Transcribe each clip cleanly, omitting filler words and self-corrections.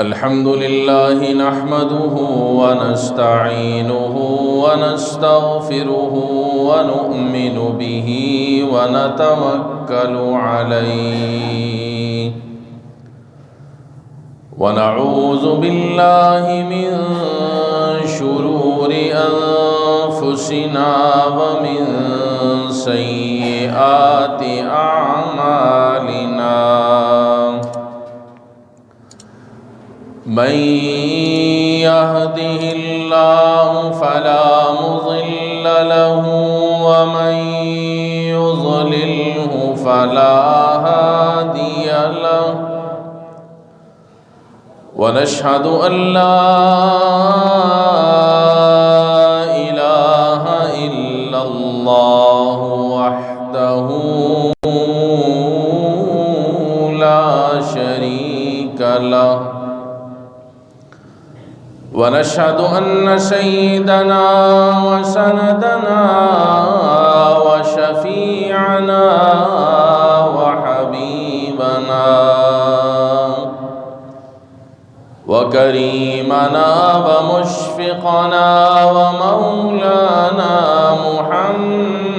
الحمد لله نحمده ونستعينه ونستغفره ونؤمن به ونتوكل عليه ونعوذ بالله من شرور أنفسنا ومن سيئات أعمالنا من يهده الله فلا مضل له ومن يضلله فلا هادي له ونشهد أن لا إله إلا الله وحده لا شريك له ونشهد أن سيدنا وسندنا وشفيعنا وحبيبنا وكريمنا ومشفقنا ومولانا محمدا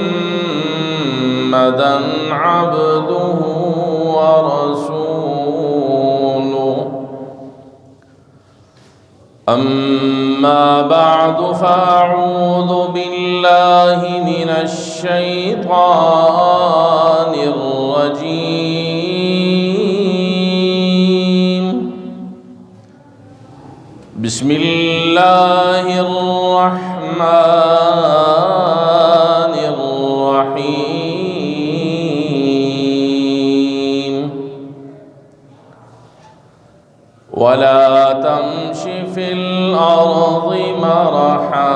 عبده ورسوله أما بعد فأعوذ بالله من الشيطان الرجيم بسم الله الرحمن الرحيم ولا تمش في الأرض مرحا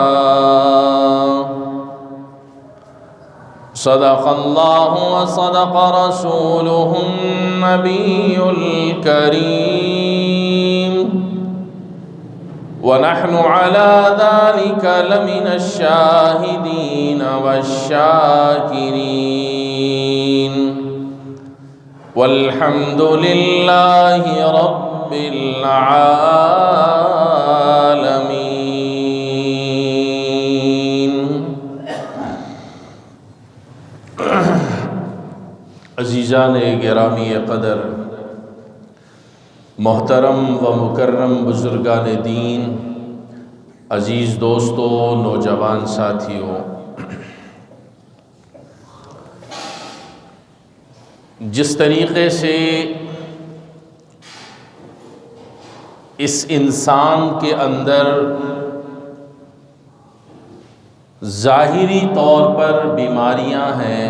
صدق الله وصدق رسوله النبي الكريم ونحن على ذلك لمن الشاهدين والشاكرين والحمد لله رب العالمين. عزیزان گرامی قدر، محترم و مکرم بزرگان دین، عزیز دوستو، نوجوان ساتھیوں، جس طریقے سے اس انسان کے اندر ظاہری طور پر بیماریاں ہیں،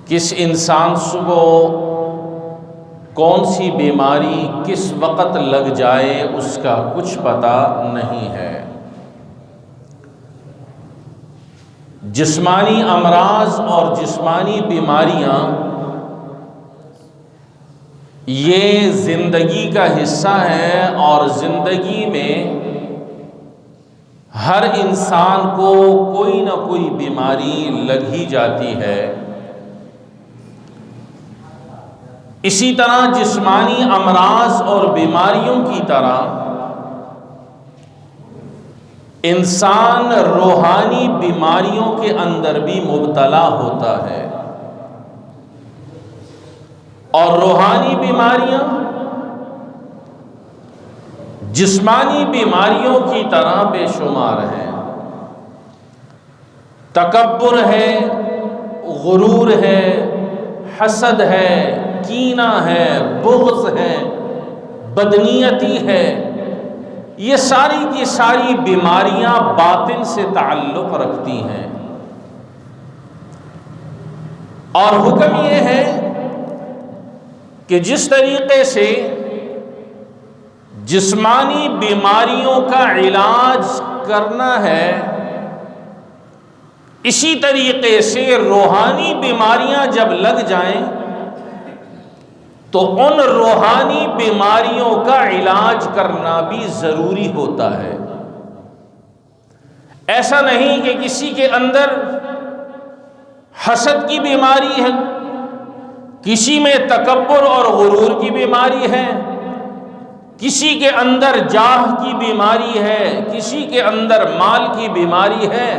کس انسان کو کون سی بیماری کس وقت لگ جائے اس کا کچھ پتہ نہیں ہے. جسمانی امراض اور جسمانی بیماریاں یہ زندگی کا حصہ ہے، اور زندگی میں ہر انسان کو کوئی نہ کوئی بیماری لگ ہی جاتی ہے. اسی طرح جسمانی امراض اور بیماریوں کی طرح انسان روحانی بیماریوں کے اندر بھی مبتلا ہوتا ہے، اور روحانی بیماریاں جسمانی بیماریوں کی طرح بے شمار ہیں. تکبر ہے، غرور ہے، حسد ہے، کینہ ہے، بغض ہے، بدنیتی ہے. یہ ساری کی ساری بیماریاں باطن سے تعلق رکھتی ہیں، اور حکم یہ ہے کہ جس طریقے سے جسمانی بیماریوں کا علاج کرنا ہے، اسی طریقے سے روحانی بیماریاں جب لگ جائیں تو ان روحانی بیماریوں کا علاج کرنا بھی ضروری ہوتا ہے۔ ایسا نہیں کہ کسی کے اندر حسد کی بیماری ہے، کسی میں تکبر اور غرور کی بیماری ہے، کسی کے اندر جاہ کی بیماری ہے، کسی کے اندر مال کی بیماری ہے،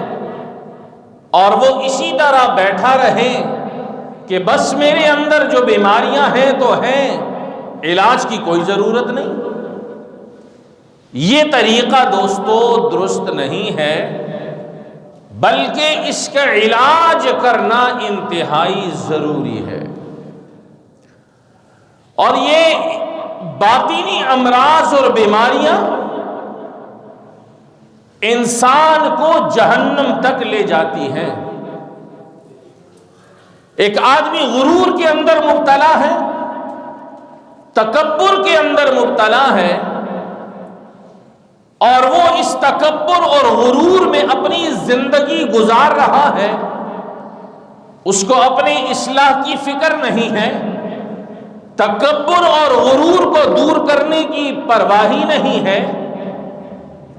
اور وہ اسی طرح بیٹھا رہے کہ بس میرے اندر جو بیماریاں ہیں تو ہیں، علاج کی کوئی ضرورت نہیں۔ یہ طریقہ دوستو درست نہیں ہے، بلکہ اس کا علاج کرنا انتہائی ضروری ہے۔ اور یہ باطنی امراض اور بیماریاں انسان کو جہنم تک لے جاتی ہیں۔ ایک آدمی غرور کے اندر مبتلا ہے، تکبر کے اندر مبتلا ہے، اور وہ اس تکبر اور غرور میں اپنی زندگی گزار رہا ہے، اس کو اپنی اصلاح کی فکر نہیں ہے، تکبر اور غرور کو دور کرنے کی پرواہ ہی نہیں ہے،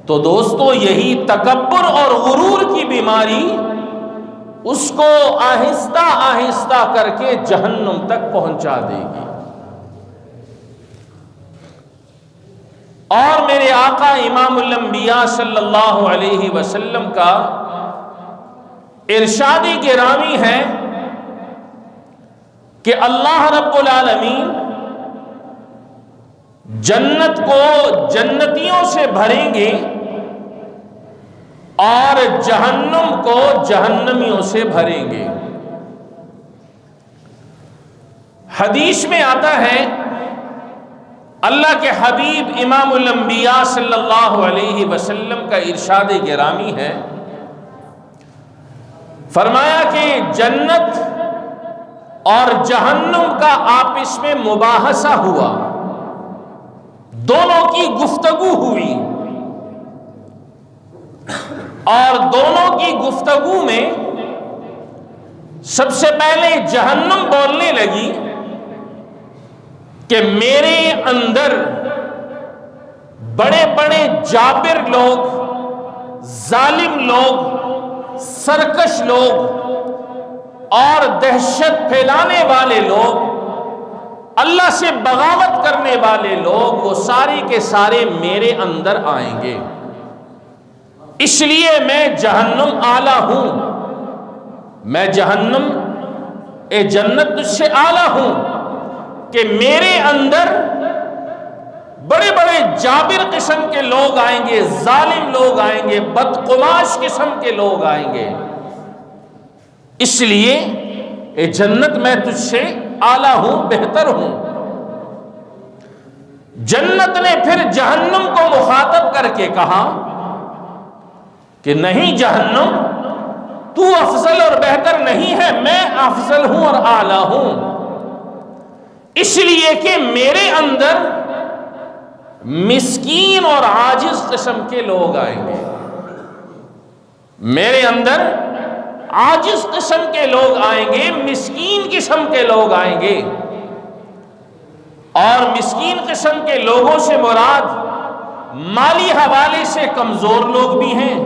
تو دوستو یہی تکبر اور غرور کی بیماری اس کو آہستہ آہستہ کر کے جہنم تک پہنچا دے گی۔ اور میرے آقا امام الانبیاء صلی اللہ علیہ وسلم کا ارشاد گرامی ہے کہ اللہ رب العالمین جنت کو جنتیوں سے بھریں گے اور جہنم کو جہنمیوں سے بھریں گے۔ حدیث میں آتا ہے، اللہ کے حبیب امام الانبیاء صلی اللہ علیہ وسلم کا ارشاد گرامی ہے، فرمایا کہ جنت اور جہنم کا آپس میں مباحثہ ہوا، دونوں کی گفتگو ہوئی، اور دونوں کی گفتگو میں سب سے پہلے جہنم بولنے لگی کہ میرے اندر بڑے بڑے جابر لوگ، ظالم لوگ، سرکش لوگ اور دہشت پھیلانے والے لوگ، اللہ سے بغاوت کرنے والے لوگ، وہ سارے کے سارے میرے اندر آئیں گے، اس لیے میں جہنم آلہ ہوں، میں جہنم جنت تجھ سے آلہ ہوں کہ میرے اندر بڑے بڑے جابر قسم کے لوگ آئیں گے، ظالم لوگ آئیں گے، بدقماش قسم کے لوگ آئیں گے، اس لیے اے جنت میں تجھ سے اعلیٰ ہوں، بہتر ہوں۔ جنت نے پھر جہنم کو مخاطب کر کے کہا کہ نہیں جہنم، تو افضل اور بہتر نہیں ہے، میں افضل ہوں اور اعلیٰ ہوں، اس لیے کہ میرے اندر مسکین اور عاجز قسم کے لوگ آئیں گے، میرے اندر عاجز قسم کے لوگ آئیں گے، مسکین قسم کے لوگ آئیں گے، اور مسکین قسم کے لوگوں سے مراد مالی حوالے سے کمزور لوگ بھی ہیں،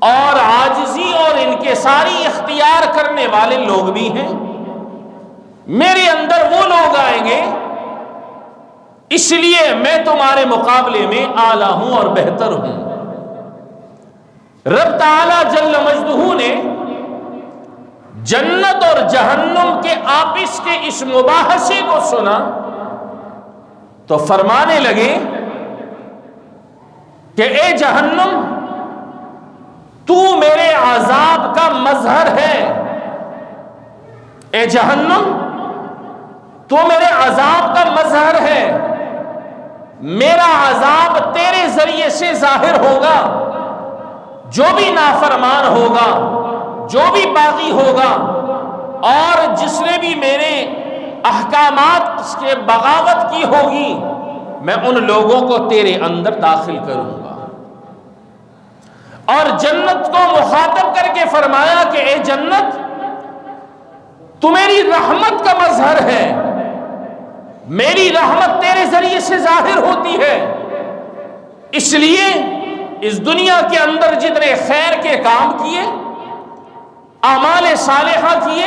اور عاجزی اور انکساری اختیار کرنے والے لوگ بھی ہیں، میرے اندر وہ لوگ آئیں گے، اس لیے میں تمہارے مقابلے میں اعلیٰ ہوں اور بہتر ہوں۔ رب تعالی جل مجدہ نے جنت اور جہنم کے آپس کے اس مباحثے کو سنا تو فرمانے لگے کہ اے جہنم، تو میرے عذاب کا مظہر ہے، اے جہنم تو میرے عذاب کا مظہر ہے، میرا عذاب تیرے ذریعے سے ظاہر ہوگا، جو بھی نافرمان ہوگا، جو بھی باغی ہوگا، اور جس نے بھی میرے احکامات کے بغاوت کی ہوگی، میں ان لوگوں کو تیرے اندر داخل کروں گا۔ اور جنت کو مخاطب کر کے فرمایا کہ اے جنت، تو میری رحمت کا مظہر ہے، میری رحمت تیرے ذریعے سے ظاہر ہوتی ہے، اس لیے اس دنیا کے اندر جتنے خیر کے کام کیے، اعمال صالحہ کیے،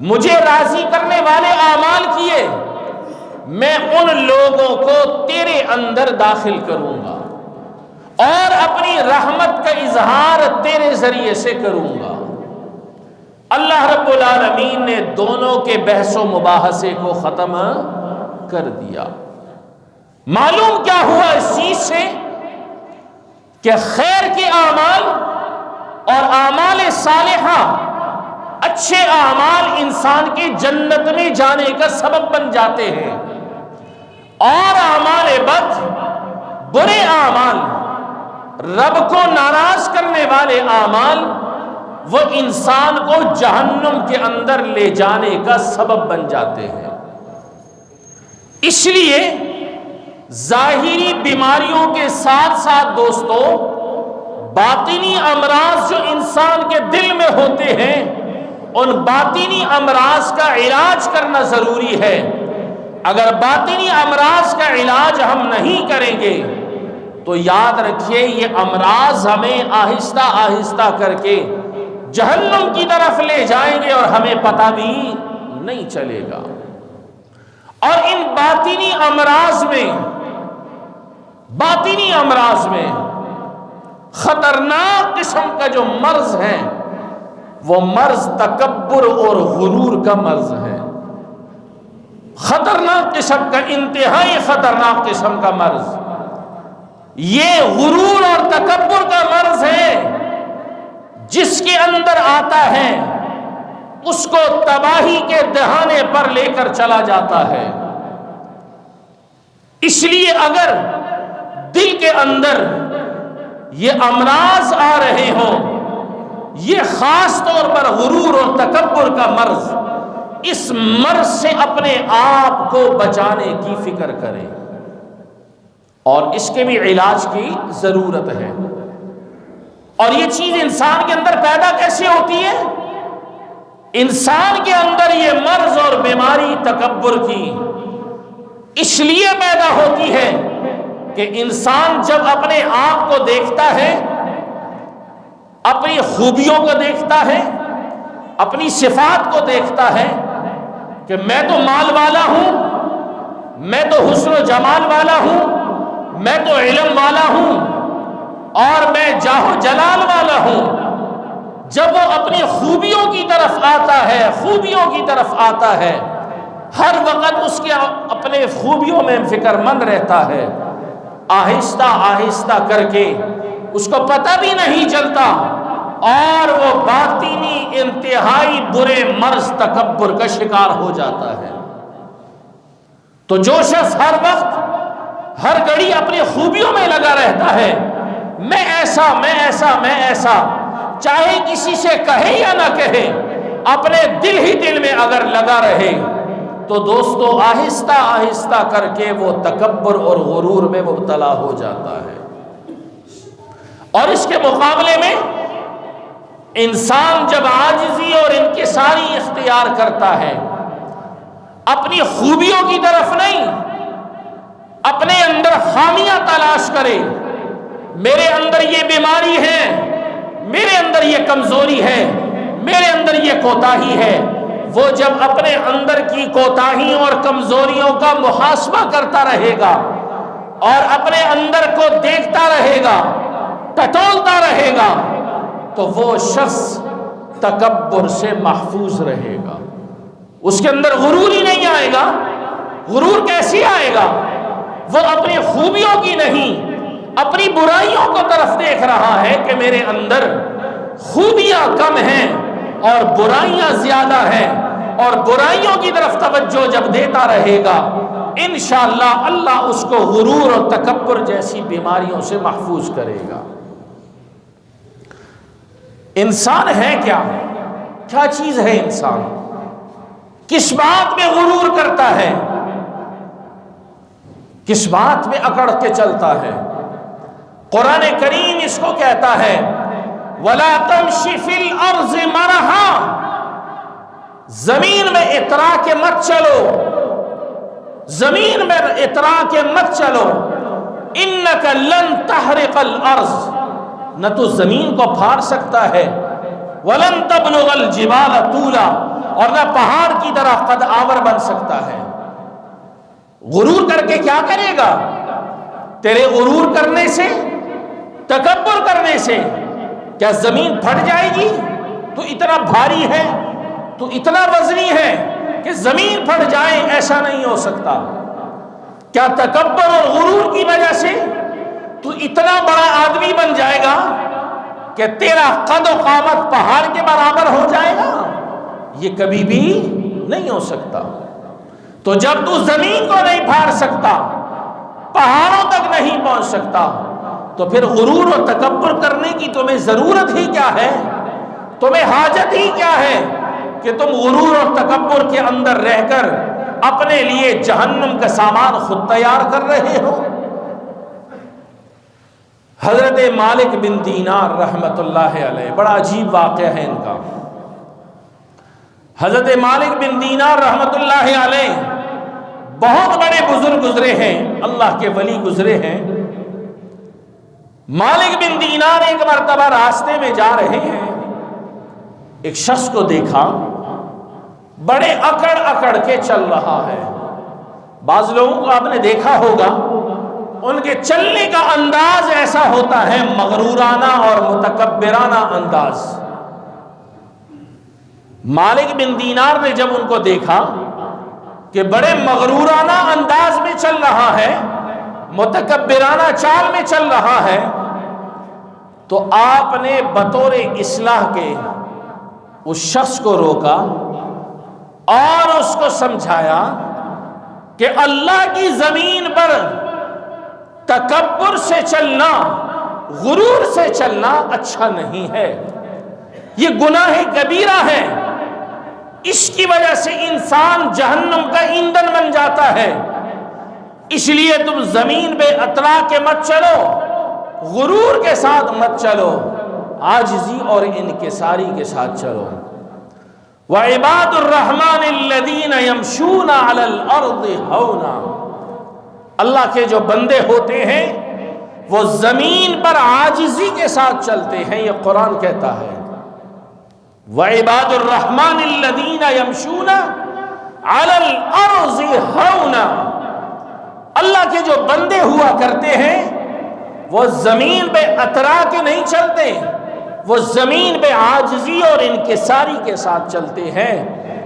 مجھے راضی کرنے والے اعمال کیے، میں ان لوگوں کو تیرے اندر داخل کروں گا اور اپنی رحمت کا اظہار تیرے ذریعے سے کروں گا۔ اللہ رب العالمین نے دونوں کے بحث و مباحثے کو ختم کر دیا۔ معلوم کیا ہوا اس چیز سے کہ خیر کے اعمال اور اعمال صالحہ، اچھے اعمال انسان کے جنت میں جانے کا سبب بن جاتے ہیں، اور اعمال بد، برے اعمال، رب کو ناراض کرنے والے اعمال، وہ انسان کو جہنم کے اندر لے جانے کا سبب بن جاتے ہیں۔ اس لیے ظاہری بیماریوں کے ساتھ ساتھ دوستو، باطنی امراض جو انسان کے دل میں ہوتے ہیں، ان باطنی امراض کا علاج کرنا ضروری ہے۔ اگر باطنی امراض کا علاج ہم نہیں کریں گے تو یاد رکھیے یہ امراض ہمیں آہستہ آہستہ کر کے جہنم کی طرف لے جائیں گے اور ہمیں پتہ بھی نہیں چلے گا۔ اور ان باطنی امراض میں خطرناک قسم کا جو مرض ہے وہ مرض تکبر اور غرور کا مرض ہے۔ خطرناک قسم کا، انتہائی خطرناک قسم کا مرض یہ غرور اور تکبر کا مرض ہے۔ جس کے اندر آتا ہے اس کو تباہی کے دہانے پر لے کر چلا جاتا ہے۔ اس لیے اگر دل کے اندر یہ امراض آ رہے ہوں، یہ خاص طور پر غرور اور تکبر کا مرض، اس مرض سے اپنے آپ کو بچانے کی فکر کریں، اور اس کے بھی علاج کی ضرورت ہے۔ اور یہ چیز انسان کے اندر پیدا کیسے ہوتی ہے؟ انسان کے اندر یہ مرض اور بیماری تکبر کی اس لیے پیدا ہوتی ہے کہ انسان جب اپنے آپ کو دیکھتا ہے، اپنی خوبیوں کو دیکھتا ہے، اپنی صفات کو دیکھتا ہے کہ میں تو مال والا ہوں، میں تو حسن و جمال والا ہوں، میں تو علم والا ہوں، اور میں جاہ و جلال والا ہوں۔ جب وہ اپنی خوبیوں کی طرف آتا ہے، ہر وقت اس کے اپنے خوبیوں میں فکر مند رہتا ہے، آہستہ آہستہ کر کے اس کو پتہ بھی نہیں چلتا، اور وہ باطنی انتہائی برے مرض تکبر کا شکار ہو جاتا ہے۔ تو جو شخص ہر وقت ہر گھڑی اپنی خوبیوں میں لگا رہتا ہے، میں ایسا، چاہے کسی سے کہے یا نہ کہے، اپنے دل میں اگر لگا رہے، تو دوستو آہستہ آہستہ کر کے وہ تکبر اور غرور میں مبتلا ہو جاتا ہے۔ اور اس کے مقابلے میں انسان جب عاجزی اور انکساری اختیار کرتا ہے، اپنی خوبیوں کی طرف نہیں، اپنے اندر خامیاں تلاش کرے، میرے اندر یہ بیماری ہے، میرے اندر یہ کمزوری ہے، میرے اندر یہ کوتاہی ہے، وہ جب اپنے اندر کی کوتاہیوں اور کمزوریوں کا محاسبہ کرتا رہے گا اور اپنے اندر کو دیکھتا رہے گا، ٹٹولتا رہے گا، تو وہ شخص تکبر سے محفوظ رہے گا۔ اس کے اندر غرور ہی نہیں آئے گا۔ غرور کیسی آئے گا؟ وہ اپنی خوبیوں کی نہیں، اپنی برائیوں کو طرف دیکھ رہا ہے کہ میرے اندر خوبیاں کم ہیں اور برائیاں زیادہ ہیں، اور برائیوں کی طرف توجہ جب دیتا رہے گا، انشاءاللہ اللہ اس کو غرور اور تکبر جیسی بیماریوں سے محفوظ کرے گا۔ انسان ہے کیا چیز ہے انسان؟ کس بات میں غرور کرتا ہے؟ کس بات میں اکڑ کے چلتا ہے؟ قرآن کریم اس کو کہتا ہے وَلَا تَمْشِ فِي الْأَرْضِ مَرَحًا، زمین میں اترا کے مت چلو، زمین میں اترا کے مت چلو، إِنَّكَ لَن تَحْرِقَ الْأَرْض، نہ تو زمین کو پھاڑ سکتا ہے، وَلَن تَبْلُغَ الْجِبَالَ طُولًا، اور نہ پہاڑ کی طرح قد آور بن سکتا ہے۔ غرور کر کے کیا کرے گا؟ تیرے غرور کرنے سے، تکبر کرنے سے کیا زمین پھٹ جائے گی؟ تو اتنا بھاری ہے، تو اتنا وزنی ہے کہ زمین پھٹ جائے، ایسا نہیں ہو سکتا۔ کیا تکبر اور غرور کی وجہ سے تو اتنا بڑا آدمی بن جائے گا کہ تیرا قد و قامت پہاڑ کے برابر ہو جائے گا؟ یہ کبھی بھی نہیں ہو سکتا۔ تو جب تو زمین کو نہیں پھاڑ سکتا، پہاڑوں تک نہیں پہنچ سکتا، تو پھر غرور و تکبر کرنے کی تمہیں ضرورت ہی کیا ہے؟ تمہیں حاجت ہی کیا ہے کہ تم غرور اور تکبر کے اندر رہ کر اپنے لیے جہنم کا سامان خود تیار کر رہے ہو؟ حضرت مالک بن دینار رحمت اللہ علیہ، بڑا عجیب واقعہ ہے ان کا۔ حضرت مالک بن دینار رحمت اللہ علیہ بہت بڑے بزرگ گزرے ہیں، اللہ کے ولی گزرے ہیں۔ مالک بن دینار ایک مرتبہ راستے میں جا رہے ہیں، ایک شخص کو دیکھا بڑے اکڑ اکڑ کے چل رہا ہے۔ بعض لوگوں کو آپ نے دیکھا ہوگا، ان کے چلنے کا انداز ایسا ہوتا ہے مغرورانہ اور متکبرانہ انداز۔ مالک بن دینار نے جب ان کو دیکھا کہ بڑے مغرورانہ انداز میں چل رہا ہے، متکبرانہ چال میں چل رہا ہے، تو آپ نے بطور اصلاح کے اس شخص کو روکا اور اس کو سمجھایا کہ اللہ کی زمین پر تکبر سے چلنا، غرور سے چلنا اچھا نہیں ہے، یہ گناہ کبیرہ ہے۔ اس کی وجہ سے انسان جہنم کا ایندھن بن جاتا ہے۔ اس لیے تم زمین پہ اترا کے مت چلو، غرور کے ساتھ مت چلو، عاجزی اور انکساری کے ساتھ چلو۔ وَعِبَادُ الرَّحْمَنِ الَّذِينَ يَمْشُونَ عَلَى الْأَرْضِ هَوْنًا، اللہ کے جو بندے ہوتے ہیں وہ زمین پر عاجزی کے ساتھ چلتے ہیں، یہ قرآن کہتا ہے۔ وَعِبَادُ الرَّحْمَنِ الَّذِينَ يَمْشُونَ عَلَى الْأَرْضِ هَوْنًا، اللہ کے جو بندے ہوا کرتے ہیں وہ زمین پہ اترا کے نہیں چلتے، وہ زمین پہ عاجزی اور انکساری کے ساتھ چلتے ہیں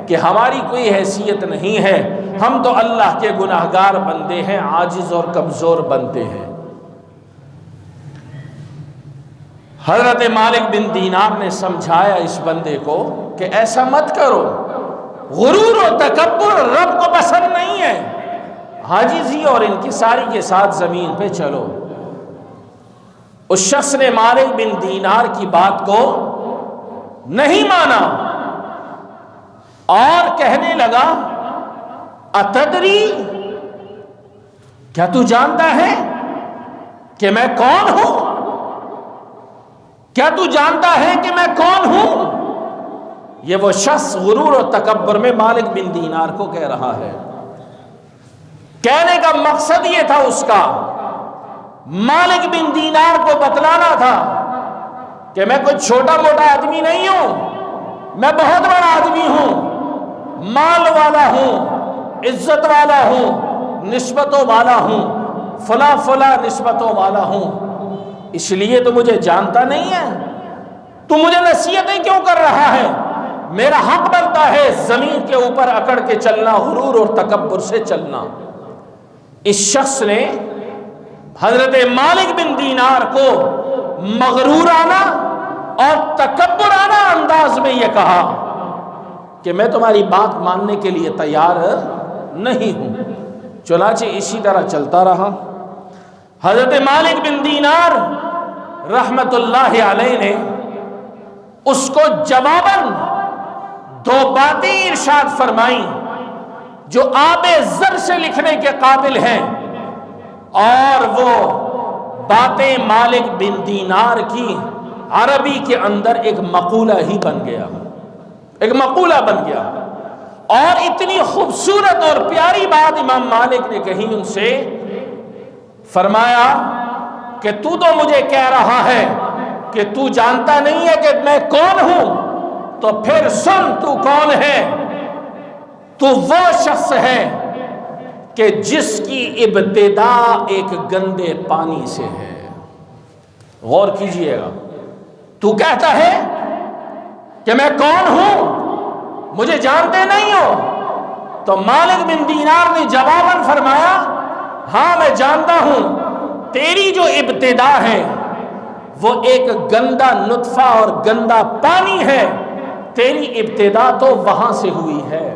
کہ ہماری کوئی حیثیت نہیں ہے، ہم تو اللہ کے گناہگار بندے ہیں، عاجز اور کمزور بنتے ہیں۔ حضرت مالک بن دینار نے سمجھایا اس بندے کو کہ ایسا مت کرو، غرور و تکبر رب کو پسند نہیں ہے، عاجزی اور انکساری کے ساتھ زمین پہ چلو۔ اس شخص نے مالک بن دینار کی بات کو نہیں مانا اور کہنے لگا، اتدری، کیا تو جانتا ہے کہ میں کون ہوں؟ کیا تو جانتا ہے کہ میں کون ہوں؟ یہ وہ شخص غرور و تکبر میں مالک بن دینار کو کہہ رہا ہے۔ کہنے کا مقصد یہ تھا اس کا، مالک بن دینار کو بتلانا تھا کہ میں کوئی چھوٹا موٹا آدمی نہیں ہوں، میں بہت بڑا آدمی ہوں، مال والا ہوں، عزت والا ہوں، نسبتوں والا ہوں، فلاں فلاں نسبتوں والا ہوں، اس لیے تو مجھے جانتا نہیں ہے، تو مجھے نصیحتیں کیوں کر رہا ہے؟ میرا حق بنتا ہے زمین کے اوپر اکڑ کے چلنا، غرور اور تکبر سے چلنا۔ اس شخص نے حضرت مالک بن دینار کو مغرورانہ اور تکبرانہ انداز میں یہ کہا کہ میں تمہاری بات ماننے کے لیے تیار نہیں ہوں۔ چنانچہ اسی طرح چلتا رہا۔ حضرت مالک بن دینار رحمت اللہ علیہ نے اس کو جواباً دو باتیں ارشاد فرمائیں جو آب زر سے لکھنے کے قابل ہیں، اور وہ باتیں مالک بن دینار کی عربی کے اندر ایک مقولہ ہی بن گیا، ایک مقولہ بن گیا۔ اور اتنی خوبصورت اور پیاری بات امام مالک نے کہی ان سے، فرمایا کہ تو مجھے کہہ رہا ہے کہ تو جانتا نہیں ہے کہ میں کون ہوں، تو پھر سن تو کون ہے، تو وہ شخص ہے کہ جس کی ابتدا ایک گندے پانی سے ہے۔ غور کیجئے گا، تو کہتا ہے کہ میں کون ہوں، مجھے جانتے نہیں ہو؟ تو مالک بن دینار نے جواباً فرمایا ہاں میں جانتا ہوں، تیری جو ابتدا ہے وہ ایک گندا نطفہ اور گندا پانی ہے، تیری ابتدا تو وہاں سے ہوئی ہے،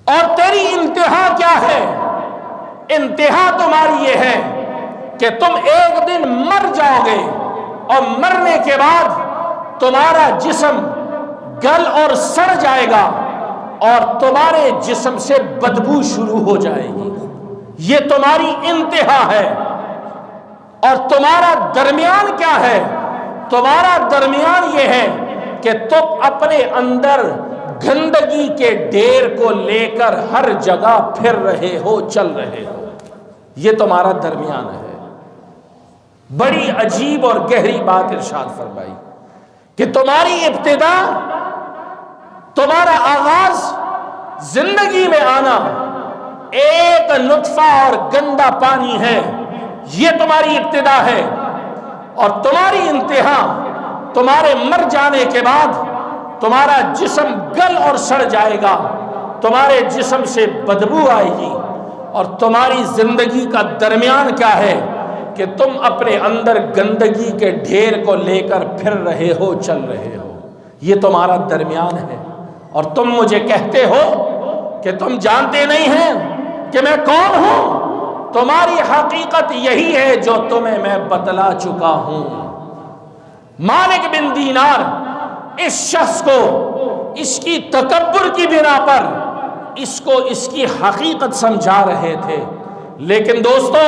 اور تیری انتہا کیا ہے؟ انتہا تمہاری یہ ہے کہ تم ایک دن مر جاؤ گے، اور مرنے کے بعد تمہارا جسم گل اور سڑ جائے گا، اور تمہارے جسم سے بدبو شروع ہو جائے گی۔ یہ تمہاری انتہا ہے۔ اور تمہارا درمیان کیا ہے؟ تمہارا درمیان یہ ہے کہ تم اپنے اندر گندگی کے ڈھیر کو لے کر ہر جگہ پھر رہے ہو، چل رہے ہو، یہ تمہارا درمیان ہے۔ بڑی عجیب اور گہری بات ارشاد فرمائی کہ تمہاری ابتدا، تمہارا آغاز، زندگی میں آنا ایک نطفہ اور گندا پانی ہے، یہ تمہاری ابتدا ہے، اور تمہاری انتہا تمہارے مر جانے کے بعد تمہارا جسم گل اور سڑ جائے گا، تمہارے جسم سے بدبو آئے گی، اور تمہاری زندگی کا درمیان کیا ہے کہ تم اپنے اندر گندگی کے ڈھیر کو لے کر پھر رہے ہو، چل رہے ہو، یہ تمہارا درمیان ہے۔ اور تم مجھے کہتے ہو کہ تم جانتے نہیں ہیں کہ میں کون ہوں، تمہاری حقیقت یہی ہے جو تمہیں میں بتلا چکا ہوں۔ مالک بن دینار اس شخص کو اس کی تکبر کی بنا پر اس کو اس کی حقیقت سمجھا رہے تھے، لیکن دوستو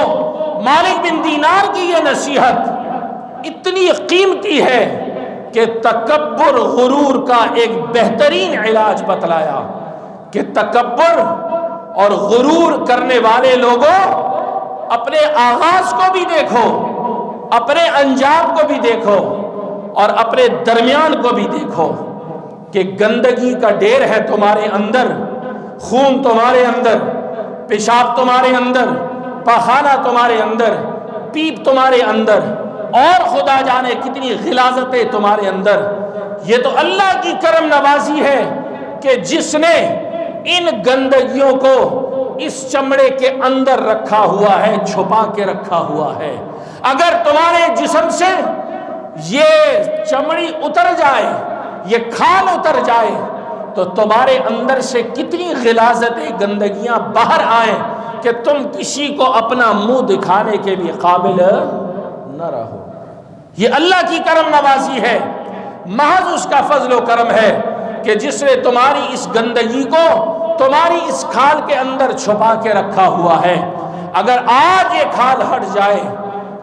مالک بن دینار کی یہ نصیحت اتنی قیمتی ہے کہ تکبر غرور کا ایک بہترین علاج بتلایا کہ تکبر اور غرور کرنے والے لوگوں اپنے آغاز کو بھی دیکھو، اپنے انجام کو بھی دیکھو، اور اپنے درمیان کو بھی دیکھو کہ گندگی کا ڈھیر ہے تمہارے اندر، خون تمہارے اندر، پیشاب تمہارے اندر، پاخانہ تمہارے اندر، پیپ تمہارے اندر، اور خدا جانے کتنی غلاظتیں تمہارے اندر۔ یہ تو اللہ کی کرم نوازی ہے کہ جس نے ان گندگیوں کو اس چمڑے کے اندر رکھا ہوا ہے، چھپا کے رکھا ہوا ہے۔ اگر تمہارے جسم سے یہ چمڑی اتر جائے، یہ کھال اتر جائے، تو تمہارے اندر سے کتنی غلاظتیں، گندگیاں باہر آئیں کہ تم کسی کو اپنا منہ دکھانے کے بھی قابل نہ رہو۔ یہ اللہ کی کرم نوازی ہے، محض اس کا فضل و کرم ہے کہ جس نے تمہاری اس گندگی کو تمہاری اس کھال کے اندر چھپا کے رکھا ہوا ہے۔ اگر آج یہ کھال ہٹ جائے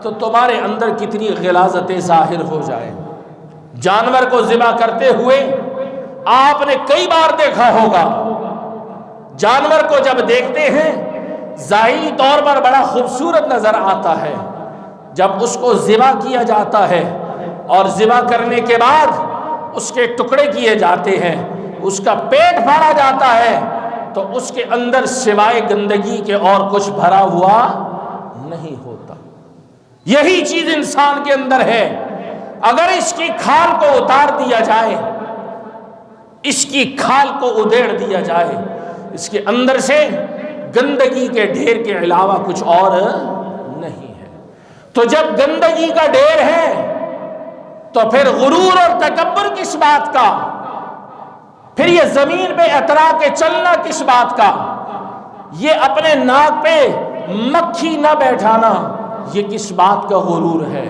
تو تمہارے اندر کتنی غلاظتیں ظاہر ہو جائیں۔ جانور کو ذبح کرتے ہوئے آپ نے کئی بار دیکھا ہوگا، جانور کو جب دیکھتے ہیں ظاہری طور پر بڑا خوبصورت نظر آتا ہے، جب اس کو ذبح کیا جاتا ہے اور ذبح کرنے کے بعد اس کے ٹکڑے کیے جاتے ہیں، اس کا پیٹ پھاڑا جاتا ہے، تو اس کے اندر سوائے گندگی کے اور کچھ بھرا ہوا نہیں ہوتا۔ یہی چیز انسان کے اندر ہے۔ اگر اس کی کھال کو اتار دیا جائے، اس کی کھال کو ادھیڑ دیا جائے، اس کے اندر سے گندگی کے ڈھیر کے علاوہ کچھ اور نہیں ہے۔ تو جب گندگی کا ڈھیر ہے تو پھر غرور اور تکبر کس بات کا؟ پھر یہ زمین پہ اترا کے چلنا کس بات کا؟ یہ اپنے ناک پہ مکھی نہ بیٹھانا، یہ کس بات کا غرور ہے؟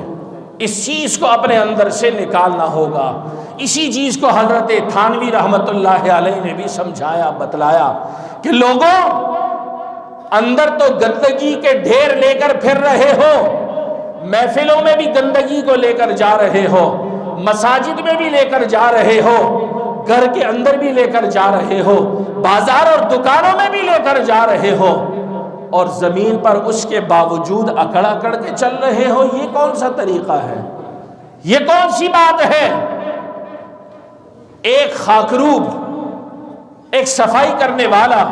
اس چیز کو اپنے اندر سے نکالنا ہوگا۔ اسی چیز کو حضرت تھانوی رحمت اللہ علیہ نے بھی سمجھایا، بتلایا کہ لوگوں اندر تو گندگی کے ڈھیر لے کر پھر رہے ہو، محفلوں میں بھی گندگی کو لے کر جا رہے ہو، مساجد میں بھی لے کر جا رہے ہو، گھر کے اندر بھی لے کر جا رہے ہو، بازار اور دکانوں میں بھی لے کر جا رہے ہو، اور زمین پر اس کے باوجود اکڑ اکڑ کے چل رہے ہو۔ یہ کون سا طریقہ ہے؟ یہ کون سی بات ہے؟ ایک خاکروب، ایک صفائی کرنے والا،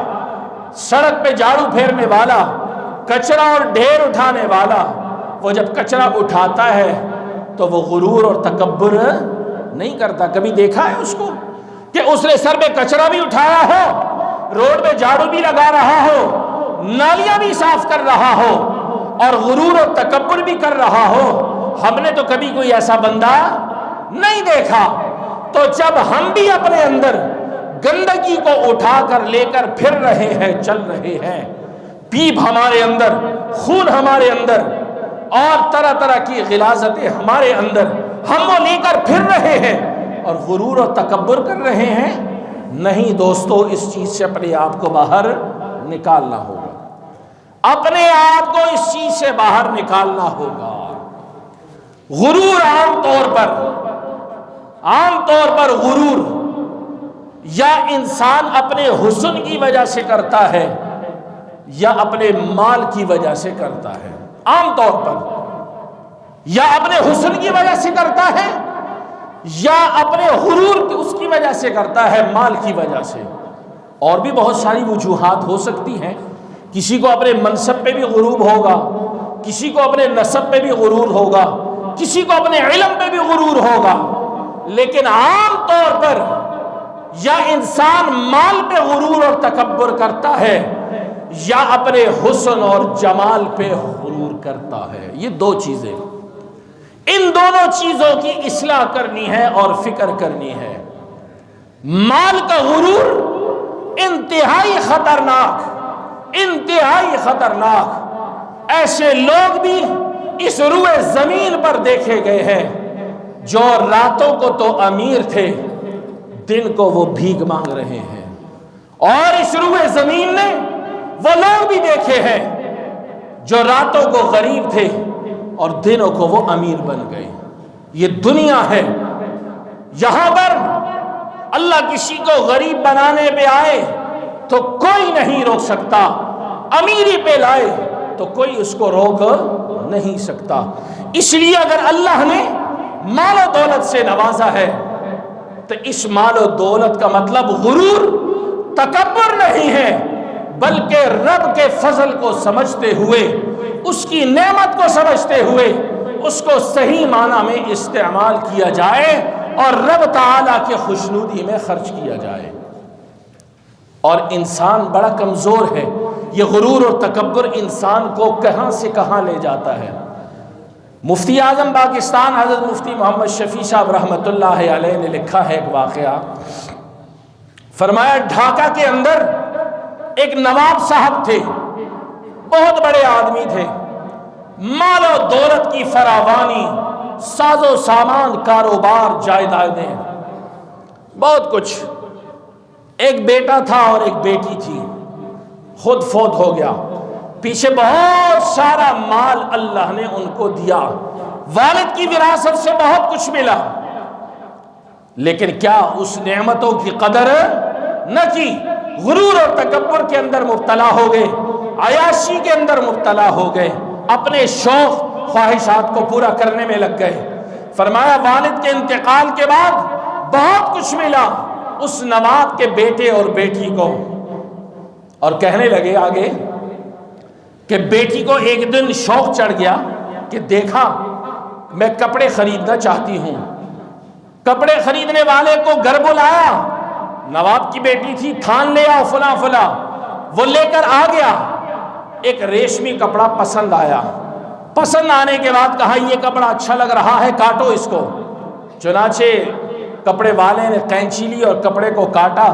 سڑک پہ جھاڑو پھیرنے والا، کچرا اور ڈھیر اٹھانے والا، وہ جب کچرا اٹھاتا ہے تو وہ غرور اور تکبر نہیں کرتا. کبھی دیکھا ہے اس کو کہ اس نے سر پہ کچرا بھی اٹھایا ہو، روڈ پہ جھاڑو بھی لگا رہا ہو، نالیاں بھی صاف کر رہا ہو اور غرور اور تکبر بھی کر رہا ہو؟ ہم نے تو کبھی کوئی ایسا بندہ نہیں دیکھا. تو جب ہم بھی اپنے اندر گندگی کو اٹھا کر لے کر پھر رہے ہیں، چل رہے ہیں، پیپ ہمارے اندر، خون ہمارے اندر اور طرح طرح کی غلاظتیں ہمارے اندر، ہم وہ لے کر پھر رہے ہیں اور غرور اور تکبر کر رہے ہیں؟ نہیں دوستو، اس چیز سے اپنے آپ کو باہر نکالنا ہوگا، اپنے آپ کو اس چیز سے باہر نکالنا ہوگا. غرور عام طور پر غرور یا انسان اپنے حسن کی وجہ سے کرتا ہے یا اپنے مال کی وجہ سے کرتا ہے. عام طور پر یا اپنے حسن کی وجہ سے کرتا ہے یا اپنے غرور اس کی وجہ سے کرتا ہے، مال کی وجہ سے. اور بھی بہت ساری وجوہات ہو سکتی ہیں. کسی کو اپنے منصب پہ بھی غرور ہوگا، کسی کو اپنے نسب پہ بھی غرور ہوگا، کسی کو اپنے علم پہ بھی غرور ہوگا. لیکن عام طور پر یا انسان مال پہ غرور اور تکبر کرتا ہے یا اپنے حسن اور جمال پہ غرور کرتا ہے. یہ دو چیزیں، ان دونوں چیزوں کی اصلاح کرنی ہے اور فکر کرنی ہے. مال کا غرور انتہائی خطرناک. ایسے لوگ بھی اس روئے زمین پر دیکھے گئے ہیں جو راتوں کو تو امیر تھے، دن کو وہ بھیک مانگ رہے ہیں. اور اس روئے زمین نے وہ لوگ بھی دیکھے ہیں جو راتوں کو غریب تھے اور دنوں کو وہ امیر بن گئے. یہ دنیا ہے، یہاں پر اللہ کسی کو غریب بنانے پہ آئے تو کوئی نہیں روک سکتا، امیری پہ لائے تو کوئی اس کو روک نہیں سکتا. اس لیے اگر اللہ نے مال و دولت سے نوازا ہے تو اس مال و دولت کا مطلب غرور، تکبر نہیں ہے، بلکہ رب کے فضل کو سمجھتے ہوئے، اس کی نعمت کو سمجھتے ہوئے اس کو صحیح معنی میں استعمال کیا جائے اور رب تعالیٰ کے خوشنودی میں خرچ کیا جائے. اور انسان بڑا کمزور ہے. یہ غرور اور تکبر انسان کو کہاں سے کہاں لے جاتا ہے. مفتی اعظم پاکستان حضرت مفتی محمد شفیع صاحب رحمۃ اللہ علیہ نے لکھا ہے ایک واقعہ. فرمایا ڈھاکہ کے اندر ایک نواب صاحب تھے، بہت بڑے آدمی تھے، مال و دولت کی فراوانی، ساز و سامان، کاروبار، جائیدادیں، بہت کچھ. ایک بیٹا تھا اور ایک بیٹی تھی، خود فوت ہو گیا. پیچھے بہت سارا مال اللہ نے ان کو دیا، والد کی وراثت سے بہت کچھ ملا، لیکن کیا اس نعمتوں کی قدر نہ کی. غرور اور تکبر کے اندر مبتلا ہو گئے، عیاشی کے اندر مبتلا ہو گئے، اپنے شوق خواہشات کو پورا کرنے میں لگ گئے. فرمایا والد کے انتقال کے بعد بہت کچھ ملا اس نواب کے بیٹے اور بیٹی کو. اور کہنے لگے آگے کہ بیٹی کو ایک دن شوق چڑھ گیا کہ دیکھا میں کپڑے خریدنا چاہتی ہوں. کپڑے خریدنے والے کو گھر بلایا، نواب کی بیٹی تھی، تھان لے آؤ فلاں فلاں، وہ لے کر آ گیا. ایک ریشمی کپڑا پسند آیا، پسند آنے کے بعد کہا یہ کپڑا اچھا لگ رہا ہے، کاٹو اس کو. چنانچہ کپڑے والے نے قینچی لی اور کپڑے کو کاٹا.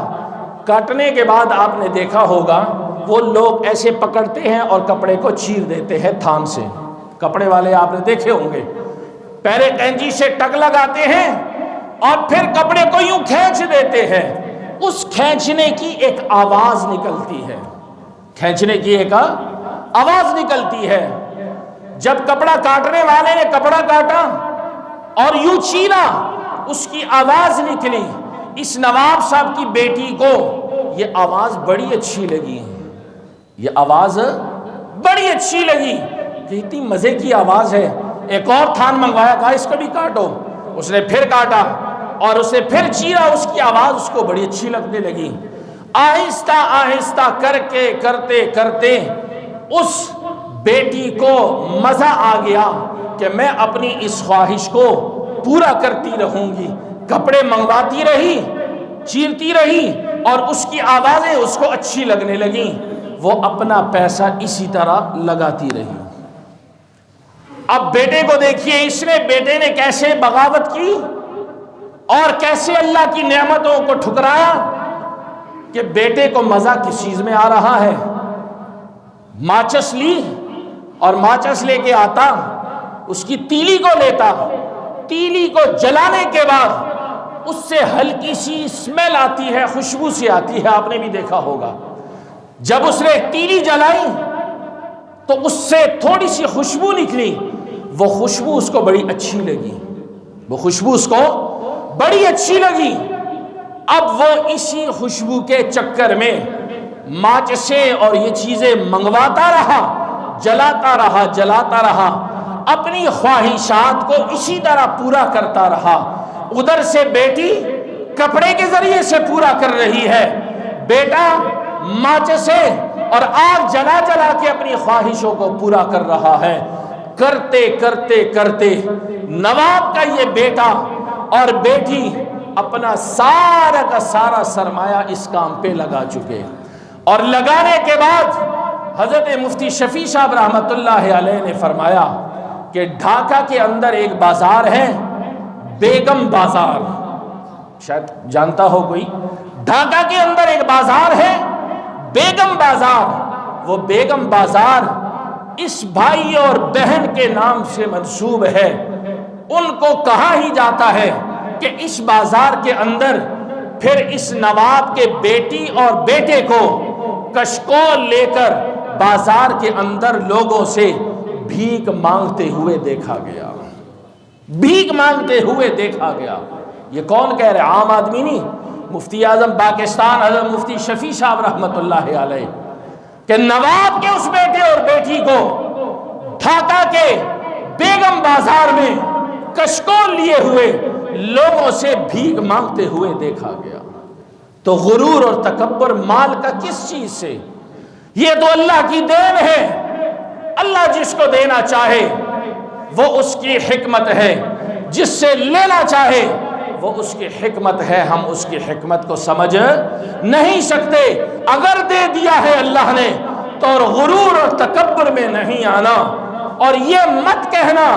کاٹنے کے بعد آپ نے دیکھا ہوگا وہ لوگ ایسے پکڑتے ہیں اور کپڑے کو چیر دیتے ہیں تھان سے. کپڑے والے آپ نے دیکھے ہوں گے، پہلے قینچی سے ٹک لگاتے ہیں اور پھر کپڑے کو یوں کھینچ دیتے ہیں. اس کھینچنے کی ایک آواز نکلتی ہے، کھینچنے کی ایک آواز نکلتی ہے. جب کپڑا کاٹنے والے نے کپڑا کاٹا اور یوں چیرا، اس کی آواز نکلی. اس نواب صاحب کی بیٹی کو یہ آواز بڑی اچھی لگی، یہ آواز بڑی اچھی لگی کہ اتنی مزے کی آواز ہے. ایک اور تھان منگوایا، کہا اس کو بھی کاٹو. اس نے پھر کاٹا اور اسے پھر چیرا، اس کی آواز اس کو بڑی اچھی لگنے لگی۔ آہستہ آہستہ کر کے کرتے کرتے اس بیٹی کو مزہ آ گیا کہ میں اپنی اس خواہش کو پورا کرتی رہوں گی۔ کپڑے منگواتی رہی، چیرتی رہی، اور اس کی آوازیں اس کو اچھی لگنے لگیں۔ وہ اپنا پیسہ اسی طرح لگاتی رہی۔ اب بیٹے کو دیکھیے، اس نے بیٹے نے کیسے بغاوت کی اور کیسے اللہ کی نعمتوں کو ٹھکرایا کہ بیٹے کو مزہ کس چیز میں آ رہا ہے۔ ماچس لی اور ماچس لے کے آتا، اس کی تیلی کو لیتا، تیلی کو جلانے کے بعد اس سے ہلکی سی اسمیل آتی ہے، خوشبو سی آتی ہے، آپ نے بھی دیکھا ہوگا۔ جب اس نے تیلی جلائی تو اس سے تھوڑی سی خوشبو نکلی، وہ خوشبو اس کو بڑی اچھی لگی، وہ خوشبو اس کو بڑی اچھی لگی۔ اب وہ اسی خوشبو کے چکر میں ماچسیں اور یہ چیزیں منگواتا رہا، جلاتا رہا، اپنی خواہشات کو اسی طرح پورا کرتا رہا۔ ادھر سے بیٹی کپڑے کے ذریعے سے پورا کر رہی ہے، بیٹا ماچسیں اور آگ جلا جلا کے اپنی خواہشوں کو پورا کر رہا ہے۔ کرتے کرتے کرتے نواب کا یہ بیٹا اور بیٹی اپنا سارا کا سارا سرمایہ اس کام پہ لگا چکے، اور لگانے کے بعد حضرت مفتی شفیع صاحب رحمۃ اللہ علیہ نے فرمایا کہ ڈھاکہ کے اندر ایک بازار ہے، بیگم بازار، شاید جانتا ہو کوئی۔ ڈھاکہ کے اندر ایک بازار ہے، بیگم بازار۔ وہ بیگم بازار اس بھائی اور بہن کے نام سے منسوب ہے۔ ان کو کہا ہی جاتا ہے کہ اس بازار کے اندر پھر اس نواب کے بیٹی اور بیٹے کو کشکول لے کر بازار کے اندر لوگوں سے بھیک مانگتے ہوئے دیکھا گیا، بھیک مانگتے ہوئے دیکھا گیا۔ یہ کون کہہ رہے؟ عام آدمی نہیں، مفتی اعظم پاکستان حضرت مفتی شفیع صاحب رحمۃ اللہ علیہ کہ نواب کے اس بیٹے اور بیٹی کو ڈھاکہ کے بیگم بازار میں کشکول لیے ہوئے لوگوں سے بھیک مانگتے ہوئے دیکھا گیا۔ تو غرور اور تکبر مال کا کس چیز سے؟ یہ تو اللہ کی دین ہے، اللہ جس کو دینا چاہے وہ اس کی حکمت ہے، جس سے لینا چاہے وہ اس کی حکمت ہے۔ ہم اس کی حکمت کو سمجھ نہیں سکتے۔ اگر دے دیا ہے اللہ نے تو غرور اور تکبر میں نہیں آنا، اور یہ مت کہنا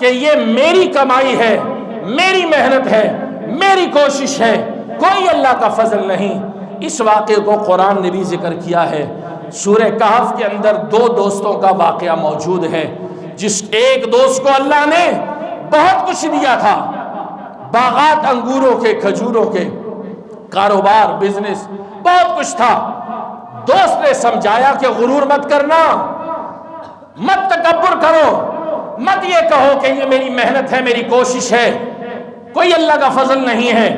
کہ یہ میری کمائی ہے، میری محنت ہے، میری کوشش ہے، کوئی اللہ کا فضل نہیں۔ اس واقعے کو قرآن نے بھی ذکر کیا ہے۔ سورہ کہف کے اندر دو دوستوں کا واقعہ موجود ہے، جس ایک دوست کو اللہ نے بہت کچھ دیا تھا، باغات انگوروں کے، کھجوروں کے، کاروبار، بزنس، بہت کچھ تھا۔ دوست نے سمجھایا کہ غرور مت کرنا، مت تکبر کرو، مت یہ کہو کہ یہ میری محنت ہے، میری کوشش ہے، کوئی اللہ کا فضل نہیں ہے،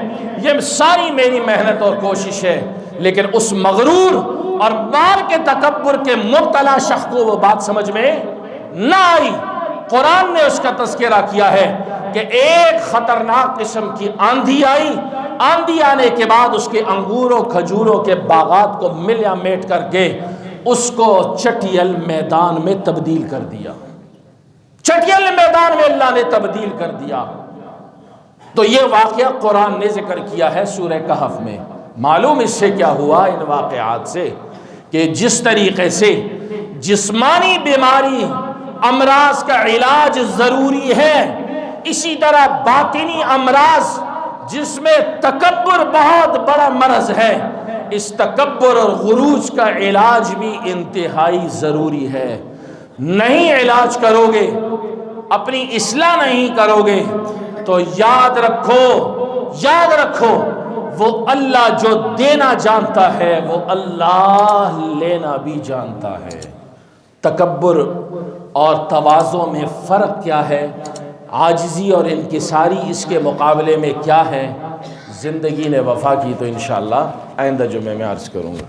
یہ ساری میری محنت اور کوشش ہے۔ لیکن اس مغرور اور مال کے تکبر کے مبتلا شخص کو وہ بات سمجھ میں نہ آئی۔ قرآن نے اس کا تذکرہ کیا ہے کہ ایک خطرناک قسم کی آندھی آئی، آندھی آنے کے بعد اس کے انگوروں کھجوروں کے باغات کو ملیا میٹ کر کے اس کو چٹیل میدان میں تبدیل کر دیا، چٹیل میدان میں اللہ نے تبدیل کر دیا۔ تو یہ واقعہ قرآن نے ذکر کیا ہے سورہ کہف میں۔ معلوم اس سے کیا ہوا ان واقعات سے کہ جس طریقے سے جسمانی بیماری امراض کا علاج ضروری ہے، اسی طرح باطنی امراض جس میں تکبر بہت بڑا مرض ہے، اس تکبر اور غروج کا علاج بھی انتہائی ضروری ہے۔ نہیں علاج کرو گے، اپنی اصلاح نہیں کرو گے تو یاد رکھو وہ اللہ جو دینا جانتا ہے وہ اللہ لینا بھی جانتا ہے۔ تکبر اور تواضع میں فرق کیا ہے؟ عاجزی اور انکساری اس کے مقابلے میں کیا ہے؟ زندگی نے وفا کی تو انشاءاللہ آئندہ جمعے میں عرض کروں گا۔